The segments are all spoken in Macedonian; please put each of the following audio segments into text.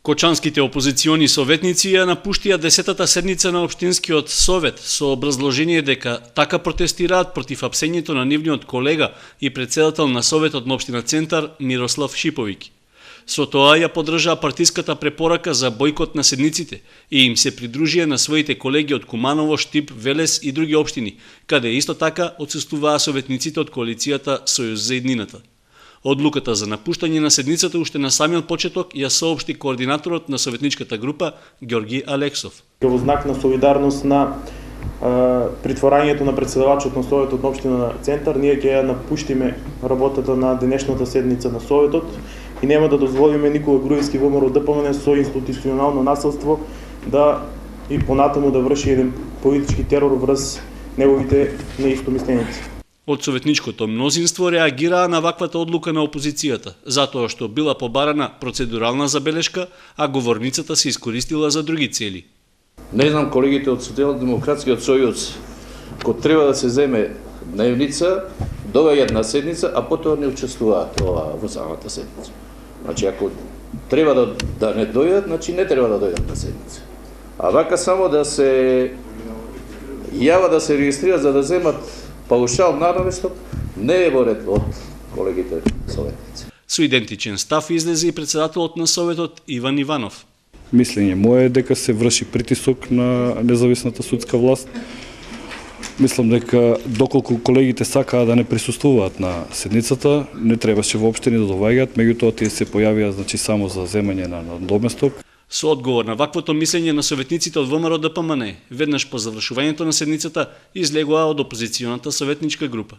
Кочанските опозициони советници ја напуштија 10-та седница на Општинскиот совет со образложение дека така протестираат против апсењето на нивниот колега и председател на советот на Општина Центар Мирослав Шиповиќ. Со тоа ја поддржаа партиската препорака за бојкот на седниците и им се придружија на своите колеги од Куманово, Штип, Велес и други општини, каде исто така отсуствуваа советниците од коалицијата Сојуз за иднината. Одлуката за напуштање на седницата уште на самиот почеток ја соопшти координаторот на советничката група Ѓорги Алексов. Во знак на солидарност на притворањето на председавачот на Советот на Општина Центар, ние ќе ја напуштиме работата на денешната седница на Советот и нема да дозволиме Никола Груевски ВМРО ДПМН со институционално насилство да и понатаму да врши еден политички терор врз неговите неистомисленици. Од советничкото мнозинство реагираа на ваквата одлука на опозицијата, затоа што била побарана процедурална забелешка, а говорницата се искористила за други цели. Не знам колегите од Социјалдемократскиот сојуз, кој треба да се земе дневница, доаѓаат на седница, а потоа не учествуваат во самата седница. Значи, ако треба да не дојдат, значи не треба да дојдат на седница. А вака само да се јава да се регистрираат за да земат паушал надаместок, не е во ред од колегите советници. Со идентичен став излезе и председателот на Советот Иван Иванов. Мислење мое е дека се врши притисок на независната судска власт. Мислам дека доколку колегите сакаа да не присуствуваат на седницата, не требаше воопште ни да доаѓаат, меѓутоа тие се појавија значи само за земање на надоместок. Со одговор на ваквото мислење на советниците од ВМРО ДПМН, веднаш по завршувањето на седницата излегоа од опозиционата советничка група.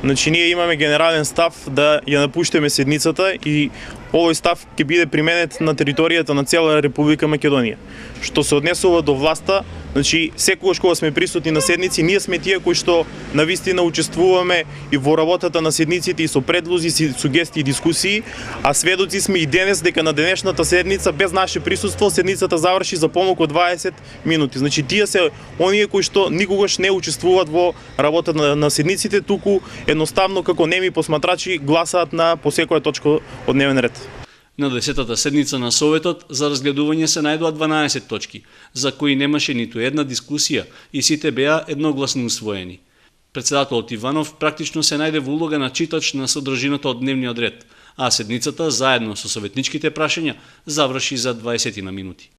Значи ние имаме генерален став да ја напуштиме седницата и овој став ќе биде применет на територијата на цела Република Македонија. Што се однесува до власта, значи секогаш кога сме присутни на седници, ние сме тие кои што навистина учествуваме и во работата на седниците и со предлози, сугестии и дискусии, а сведоци сме и денес дека на денешната седница без наше присуство седницата заврши за помалку од 20 минути. Значи тие се оние кои што никогаш не учествуваат во работата на седниците, туку едноставно како неми посматрачи гласаат на по секоја точка од дневен ред. На 10-та седница на Советот за разгледување се најдоа 12 точки, за кои немаше ниту една дискусија и сите беа едногласно усвоени. Председателот Иванов практично се најде во улога на читач на содржината од дневниот ред, а седницата заедно со советничките прашања заврши за 20 минути.